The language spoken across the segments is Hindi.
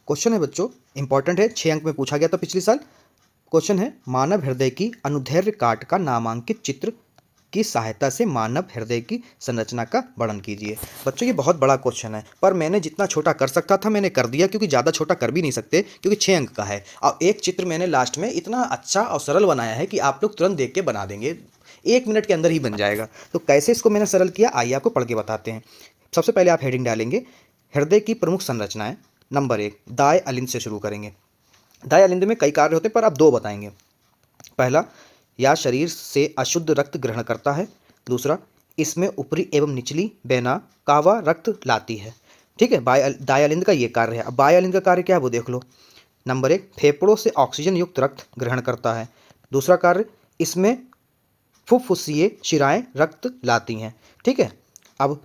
क्वेश्चन है बच्चों, इंपॉर्टेंट है, 6 अंक में पूछा गया था पिछले साल। क्वेश्चन है, मानव हृदय की अनुदैर्ध्य काट का नामांकित चित्र की सहायता से मानव हृदय की संरचना का वर्णन कीजिए। बच्चों ये बहुत बड़ा क्वेश्चन है, पर मैंने जितना छोटा कर सकता था मैंने कर दिया, क्योंकि ज़्यादा छोटा कर भी नहीं सकते, क्योंकि 6 अंक का है। और एक चित्र मैंने लास्ट में इतना अच्छा और सरल बनाया है कि आप लोग तुरंत देख के बना देंगे, 1 मिनट के अंदर ही बन जाएगा। तो कैसे इसको मैंने सरल किया, आइए आपको पढ़ के बताते हैं। सबसे पहले आप हेडिंग डालेंगे, हृदय की प्रमुख संरचनाएं। नंबर 1, दाएं अलिंद से शुरू करेंगे। दाएं अलिंद में कई कार्य होते हैं, पर आप 2 बताएंगे। पहला, यह शरीर से अशुद्ध रक्त ग्रहण करता है। दूसरा, इसमें ऊपरी एवं निचली वेना कावा रक्त लाती है। ठीक है, दाएं अलिंद का ये कार्य है। अब बाएं अलिंद का कार्य क्या है वो देख लो। नंबर 1, फेफड़ों से ऑक्सीजन युक्त रक्त ग्रहण करता है। दूसरा कार्य, इसमें फुफ्फुसीय शिराएं रक्त लाती हैं। ठीक है, अब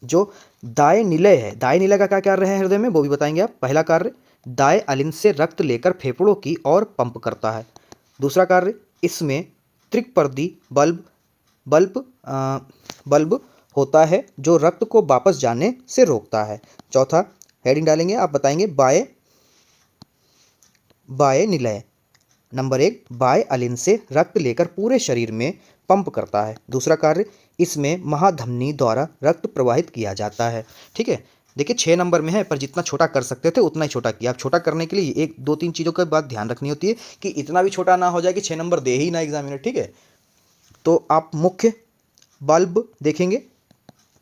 जो दाएं निलय है, दाएं निलय का क्या कार्य है हृदय में वो भी बताएंगे आप। पहला कार्य, दाएं अलिंद से रक्त लेकर फेफड़ों की ओर पंप करता है। दूसरा कार्य, इसमें त्रिकपर्दी बल्ब होता है जो रक्त को वापस जाने से रोकता है। चौथा, हेडिंग डालेंगे, आप बताएंगे बाएं निलय। नंबर 1, बाएं अलिंद से रक्त लेकर पूरे शरीर में पंप करता है। दूसरा कार्य, इसमें महाधमनी द्वारा रक्त प्रवाहित किया जाता है। ठीक है, देखिए 6 नंबर में है, पर जितना छोटा कर सकते थे उतना ही छोटा किया। अब छोटा करने के लिए 1 2 3 चीज़ों का बात ध्यान रखनी होती है कि इतना भी छोटा ना हो जाए कि 6 नंबर दे ही ना एग्जामिनर। ठीक है, तो आप मुख्य बल्ब देखेंगे,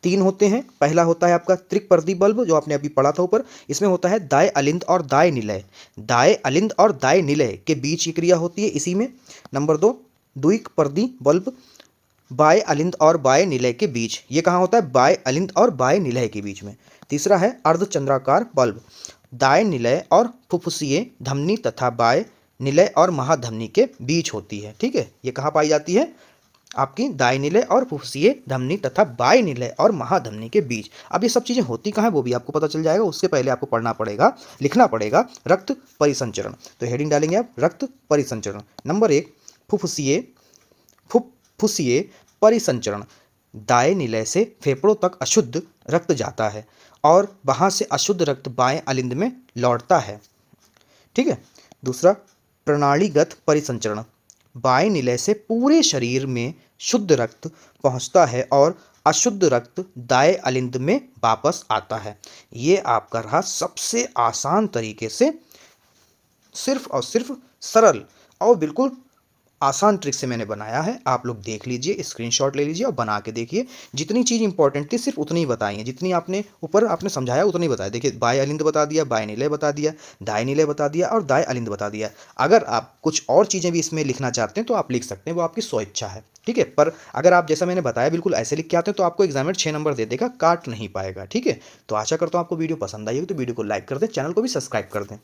3 होते हैं। पहला होता है आपका त्रिकपर्दी बल्ब, जो आपने अभी पढ़ा था ऊपर। इसमें होता है दाएं अलिंद और दाएं निलय। दाएं अलिंद और दाएं निलय के बीच की क्रिया होती है इसी में। नंबर 2, द्विकपर्दी बल्ब, बाएं अलिंद और बाएं निलय के बीच। ये कहाँ होता है, बाएं अलिंद और बाएं निलय के बीच में। तीसरा है अर्धचंद्राकार बल्ब, दाएं निलय और फुफ्फुसीय धमनी तथा बाएं निलय और महाधमनी के बीच होती है। ठीक है, ये कहाँ पाई जाती है, आपकी दाएं निलय और फुफ्फुसीय धमनी तथा बाएं निलय और महाधमनी के बीच। अब ये सब चीज़ें होती कहाँ है वो भी आपको पता चल जाएगा। उसके पहले आपको पढ़ना पड़ेगा, लिखना पड़ेगा रक्त परिसंचरण। तो हेडिंग डालेंगे आप, रक्त परिसंचरण। नंबर 1, फुफ्फुसीय परिसंचरण। दाएं निलय से फेफड़ों तक अशुद्ध रक्त जाता है और वहाँ से अशुद्ध रक्त बाएं अलिंद में लौटता है। ठीक है, दूसरा, प्रणालीगत परिसंचरण। बाएं निलय से पूरे शरीर में शुद्ध रक्त पहुंचता है और अशुद्ध रक्त दाएं अलिंद में वापस आता है। ये आपका रहा सबसे आसान तरीके से, सिर्फ और सिर्फ सरल और बिल्कुल आसान ट्रिक से मैंने बनाया है। आप लोग देख लीजिए, स्क्रीनशॉट ले लीजिए और बना के देखिए। जितनी चीज़ इंपॉर्टेंट थी सिर्फ उतनी ही बताई है, जितनी आपने ऊपर आपने समझाया उतनी ही बताया। देखिए, बाएं अलिंद बता दिया, बाएं निलय बता दिया, दाएं निलय बता दिया और दाएं अलिंद बता दिया। अगर आप कुछ और चीज़ें भी इसमें लिखना चाहते हैं तो आप लिख सकते हैं, वो आपकी स्व इच्छा है। ठीक है, पर अगर आप जैसा मैंने बताया बिल्कुल ऐसे लिख के आते हैं तो आपको एग्जामिनर 6 नंबर दे देगा, काट नहीं पाएगा। ठीक है, तो आशा करता हूँ आपको वीडियो पसंद आई होगी, तो वीडियो को लाइक कर दें, चैनल को भी सब्सक्राइब कर दें।